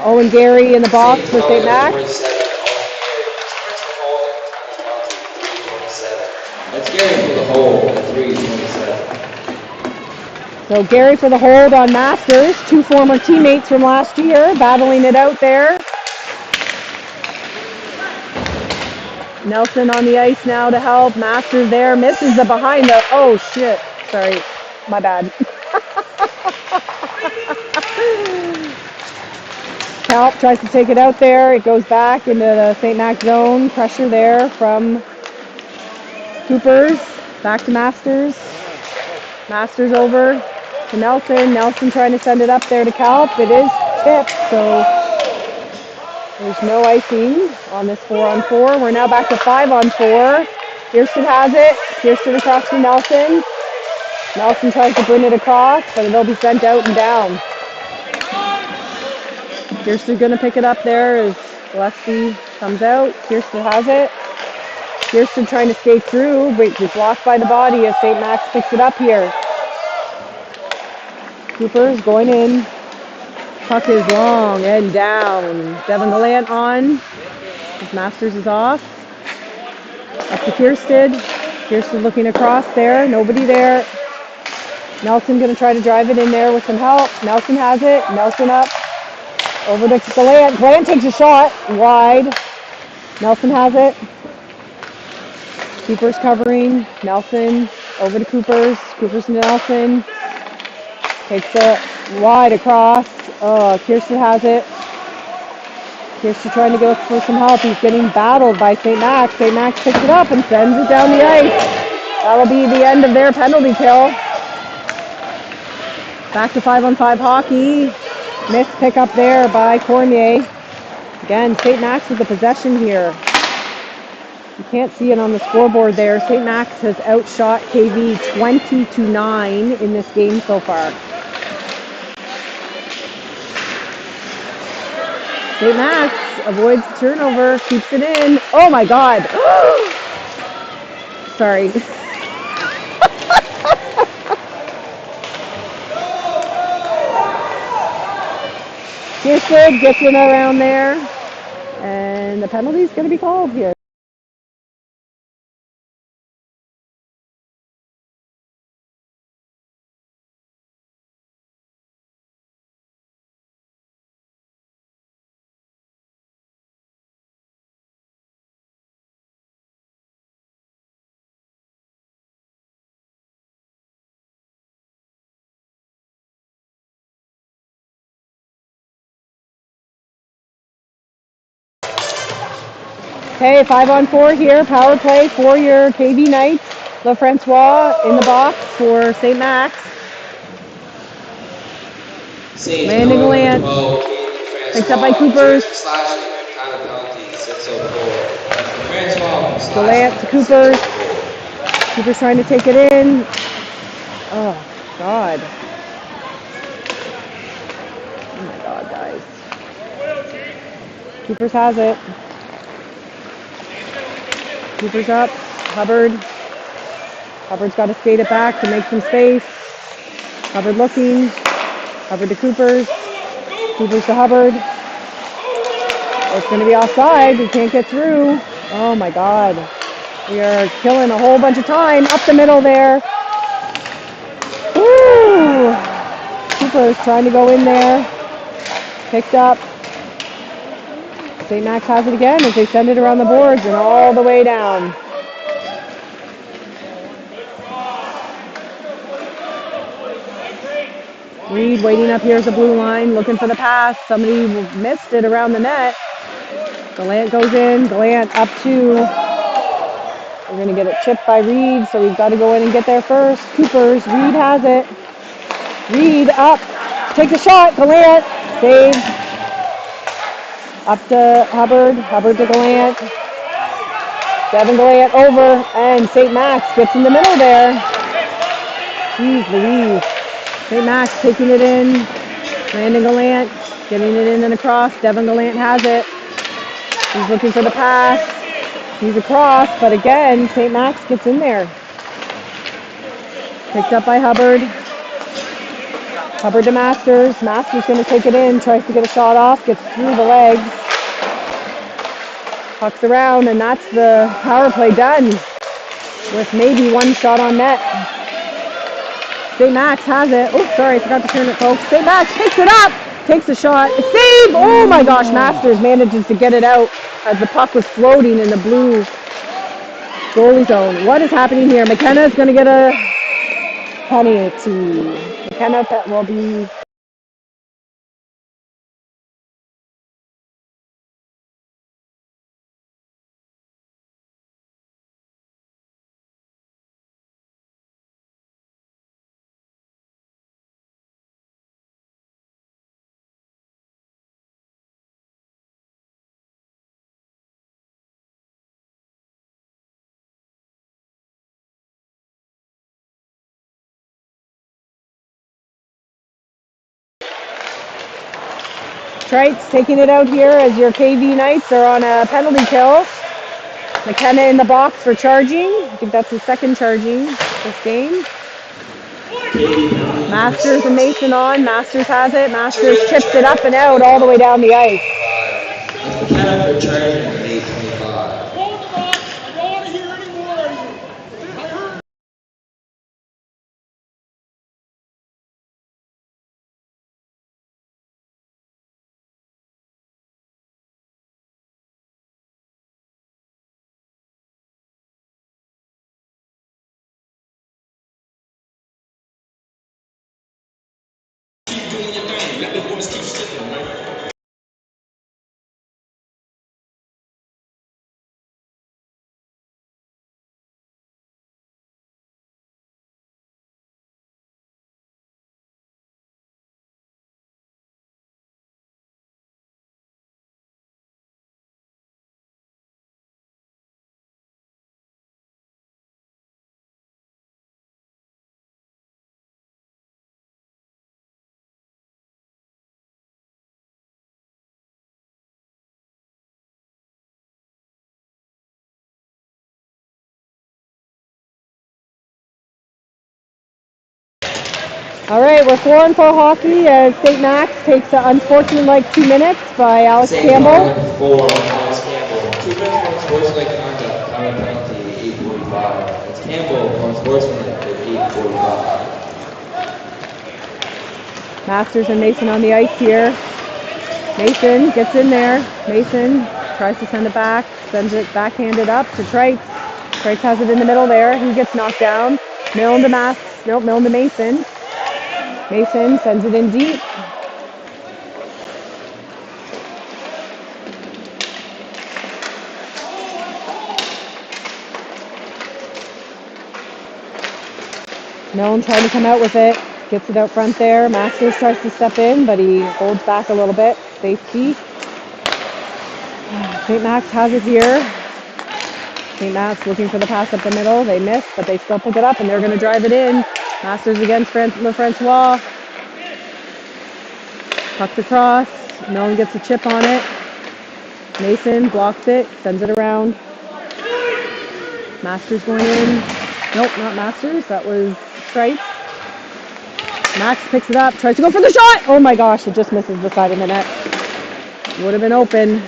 Owen Gary in the box for St. Max. That's Gary for the hold at 3:27. So Gary for the hold on Masters. Two former teammates from last year battling it out there. Nelson on the ice now to help. Masters there. Misses the behind the. Oh, shit. Sorry. My bad. Kalp tries to take it out there. It goes back into the St. Max zone. Pressure there from Coopers. Back to Masters. Masters over to Nelson. Nelson trying to send it up there to Kalp. It is tipped, so there's no icing on this 4-on-4. We're now back to 5-on-4. Kirsten has it. Kirsten across to Nelson. Nelson tries to bring it across, but it'll be sent out and down. Kirsten going to pick it up there as Gillespie comes out. Kirsten has it. Kirsten trying to skate through, but is blocked by the body as St. Max picks it up here. Cooper's going in. Puck is long and down. Devin Gallant on. His Masters is off. Up to Kirsten. Kirsten looking across there. Nobody there. Nelson going to try to drive it in there with some help. Nelson has it. Nelson up. Over to Gallant. Gallant takes a shot. Wide. Nelson has it. Cooper's covering. Nelson over to Coopers. Coopers to Nelson. Takes it wide across. Oh, Kirsten has it. Kirsten trying to go for some help. He's getting battled by St. Max. St. Max picks it up and sends it down the ice. That'll be the end of their penalty kill. Back to 5-on-5 hockey. Missed pickup there by Cormier. Again, St. Max with the possession here. You can't see it on the scoreboard there. St. Max has outshot KV 20-9 in this game so far. St. Max avoids the turnover, keeps it in. Oh my God. Sorry. Kirsten gets in around there, and the penalty is going to be called here. Okay, 5-on-4 here, power play for your KV Knights. LaFrancois in the box for St. Max. Landing Gallant. Picked up by Coopers. Gallant to Coopers. Coopers trying to take it in. Oh, God. Oh, my God, guys. Coopers has it. Cooper's up. Hubbard. Hubbard's got to skate it back to make some space. Hubbard looking. Hubbard to Coopers. Coopers to Hubbard. It's going to be offside. We can't get through. Oh my God. We are killing a whole bunch of time. Up the middle there. Woo! Coopers trying to go in there. Picked up. St. Max has it again as they send it around the boards and all the way down. Reed waiting up here at the blue line, looking for the pass. Somebody missed it around the net. Gallant goes in. Gallant up two. We're going to get it chipped by Reed, so we've got to go in and get there first. Coopers. Reed has it. Reed up. Takes a shot. Gallant. Save. Up to Hubbard. Hubbard to Gallant. Devin Gallant over. And St. Max gets in the middle there. Jeez Louise. St. Max taking it in. Landon Gallant getting it in and across. Devin Gallant has it. He's looking for the pass. He's across, but again, St. Max gets in there. Picked up by Hubbard. Hubbard to Masters. Masters going to take it in. Tries to get a shot off. Gets through the legs. Pucks around, and that's the power play done with maybe one shot on net. St. Max has it. Oh, sorry, I forgot to turn it, folks. St. Max picks it up, takes a shot. Save! Oh my gosh, Masters manages to get it out as the puck was floating in the blue goalie zone. What is happening here? McKenna is going to get a penalty. McKenna will be... Trites taking it out here as your KV Knights are on a penalty kill. McKenna in the box for charging. I think that's his second charging this game. Masters and Mason on. Masters has it. Masters chips it up and out all the way down the ice. McKenna for charging at 8:25. All right, we're 4-4 hockey as St. Max takes an unsportsmanlike 2 minutes by Alex Campbell. For Alex Campbell. 2 minutes for unsportsmanlike conduct. Counter penalty 8:45. It's Campbell for unsportsmanlike at 8:45. Masters and Mason on the ice here. Mason gets in there. Mason tries to send it back, sends it backhanded up to Trites. Trites has it in the middle there. He gets knocked down. Milne to Mason. Mason sends it in deep. Milne trying to come out with it. Gets it out front there. Masters tries to step in, but he holds back a little bit. Safety. St. Max has it here. St. Max looking for the pass up the middle. They miss, but they still pick it up, and they're going to drive it in. Masters against LaFrancois. Puck's across. Milne gets a chip on it. Mason blocks it, sends it around. Masters going in. Nope, not Masters. That was Trice. Max picks it up, tries to go for the shot. Oh my gosh, it just misses the side of the net. Would have been open.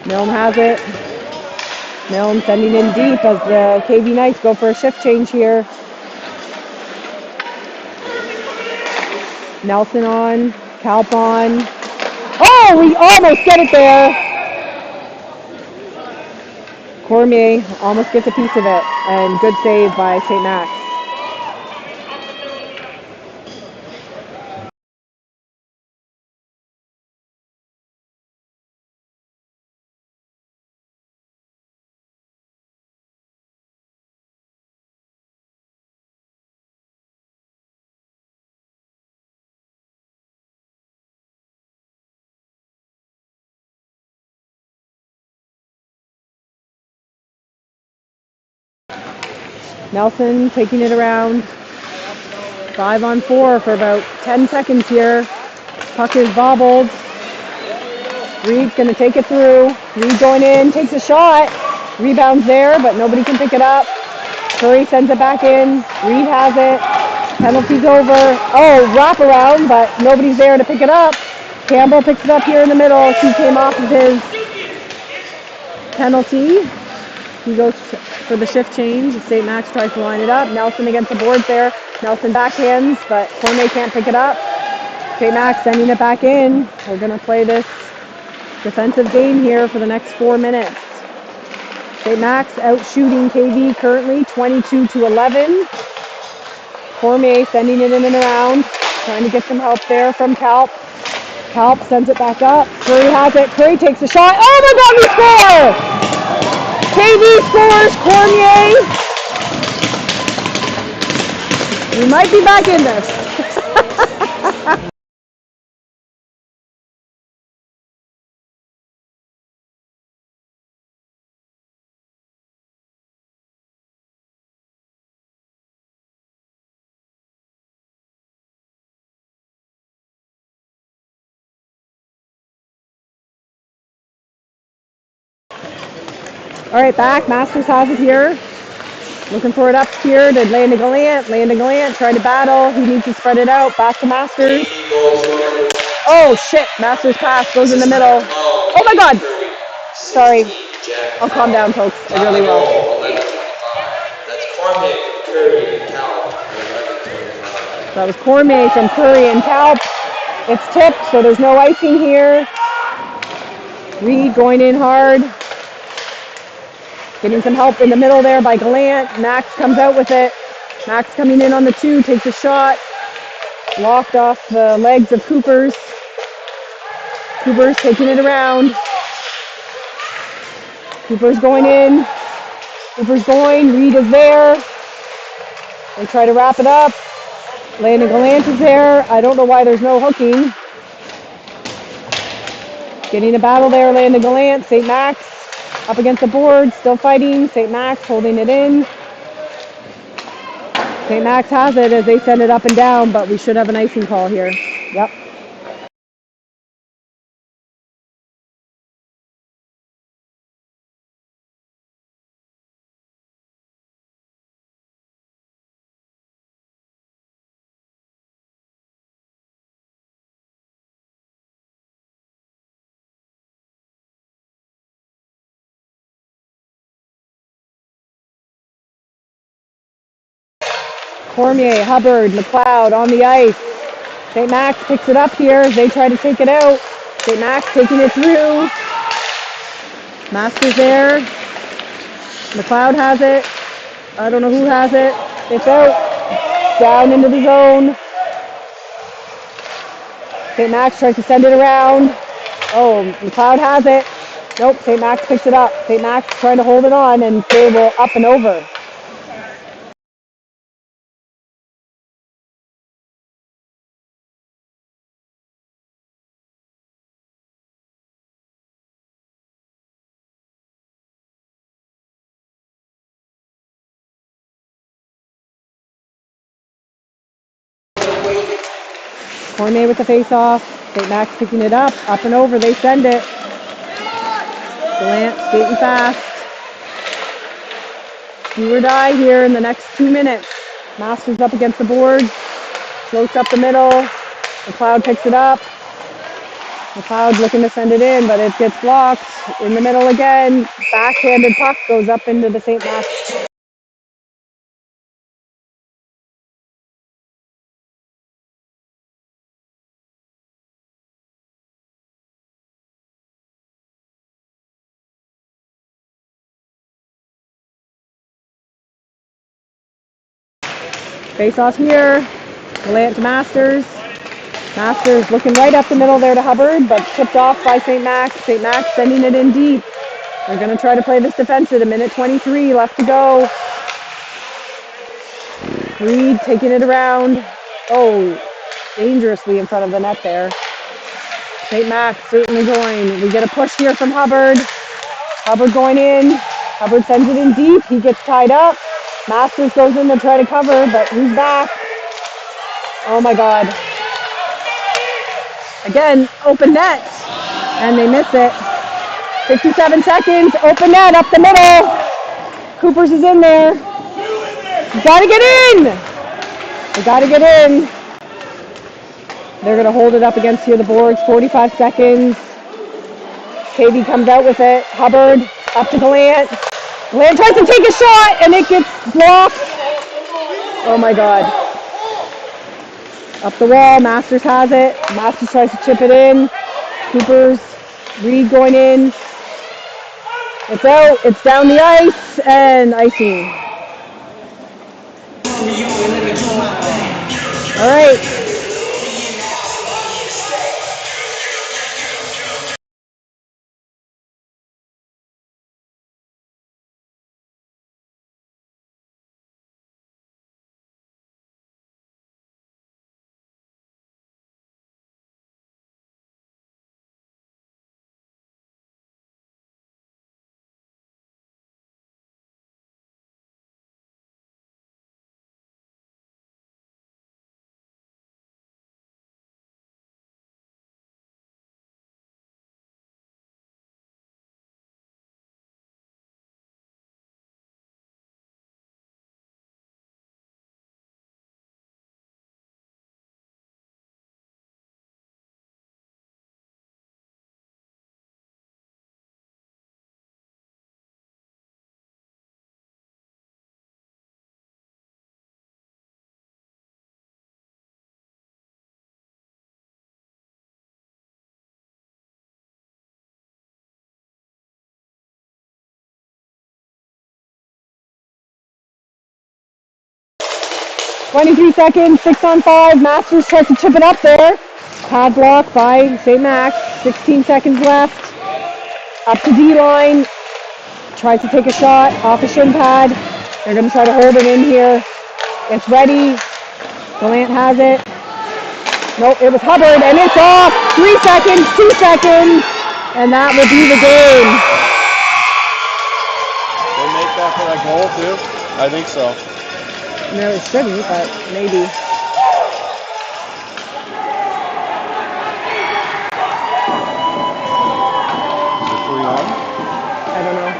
Milne has it. Milne sending in deep as the KV Knights go for a shift change here. Nelson on, Kalp on. Oh, we almost get it there. Cormier almost gets a piece of it, and good save by St. Max. Nelson taking it around. 5-on-4 for about 10 seconds here. Puck is bobbled. Reed's going to take it through. Reed going in, takes a shot. Rebounds there, but nobody can pick it up. Curry sends it back in. Reed has it. Penalty's over. Oh, wraparound, but nobody's there to pick it up. Campbell picks it up here in the middle. He came off of his penalty. He goes for the shift change. St. Max tries to line it up. Nelson against the boards there. Nelson backhands, but Cormier can't pick it up. St. Max sending it back in. We're going to play this defensive game here for the next 4 minutes. St. Max out shooting KV currently 22-11. Cormier sending it in and around, trying to get some help there from Kalp. Kalp sends it back up. Curry has it. Curry takes a shot. Oh my God, we score! KV scores. Cormier. We might be back in this. All right, back. Masters has it here. Looking for it up here to Landon Gallant. Landon Gallant trying to battle. He needs to spread it out. Back to Masters. Oh, shit. Masters pass goes in the middle. Oh, my God. Sorry. I'll calm down, folks. I really will. That's Cormier, Curry, and Kalp. That was Cormier from Curry and Kalp. It's tipped, so there's no icing here. Reed going in hard. Getting some help in the middle there by Gallant. Max comes out with it. Max coming in on the 2, takes a shot. Locked off the legs of Coopers. Coopers taking it around. Coopers going in. Coopers going. Reed is there. They try to wrap it up. Landon Gallant is there. I don't know why there's no hooking. Getting a battle there, Landon Gallant. St. Max up against the board, still fighting. St. Max holding it in. St. Max has it as they send it up and down, but we should have an icing call here. Yep. Cormier, Hubbard, McLeod on the ice. St. Max picks it up here as they try to take it out. St. Max taking it through. Masters there. McLeod has it. I don't know who has it. It's out. Down into the zone. St. Max tries to send it around. Oh, McLeod has it. Nope, St. Max picks it up. St. Max trying to hold it on, and they will up and over. Cormier with the face-off. St. Max picking it up and over. They send it. Gallant skating fast. Do or die here in the next 2 minutes. Masters up against the board. Floats up the middle. McLeod picks it up. McLeod looking to send it in, but it gets blocked. In the middle again. Backhanded puck goes up into the St. Max. Face off here. Gallant to Masters. Masters looking right up the middle there to Hubbard, but tipped off by St. Max. St. Max sending it in deep. They're going to try to play this defensive. A minute 23 left to go. Reed taking it around. Oh, dangerously in front of the net there. St. Max certainly going. We get a push here from Hubbard. Hubbard going in. Hubbard sends it in deep. He gets tied up. Masters goes in to try to cover, but who's back? Oh my God. Again, open net. And they miss it. 57 seconds. Open net up the middle. Coopers is in there. Gotta get in. They gotta get in. They're gonna hold it up against here the boards. 45 seconds. KV comes out with it. Hubbard up to Gallant. Gallant tries to take a shot and it gets blocked. Oh my God. Up the wall. Masters has it. Masters tries to chip it in. Coopers. Reed going in. It's out. It's down the ice and icing. All right. Twenty-three seconds, 6-on-5. Masters tries to chip it up there. Pad block by St. Max. 16 seconds left. Up to D-line. Tries to take a shot off a shin pad. They're going to try to hold it in here. It's ready. Gallant has it. Nope, it was Hubbard, and it's off. 3 seconds, 2 seconds, and that will be the game. They make that for that goal too? I think so. No, it shouldn't, but maybe. Is it 3-1? I don't know.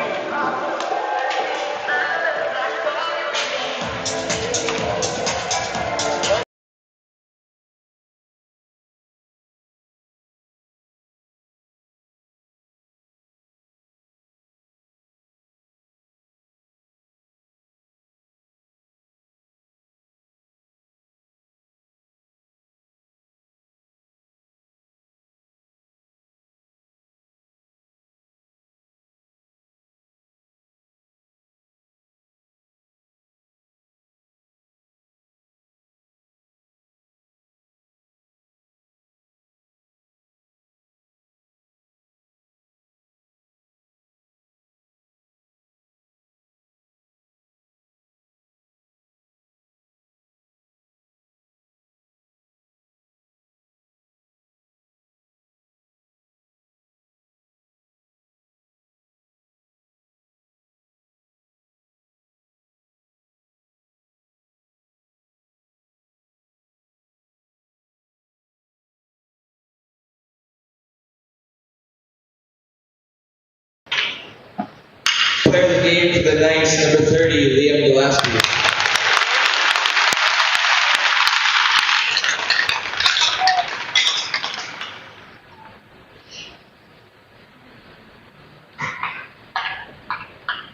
player of the game for the Knights, number 30, Liam Gillespie.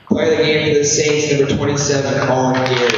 Player of the game for the Saints, number 27, Colin Gear.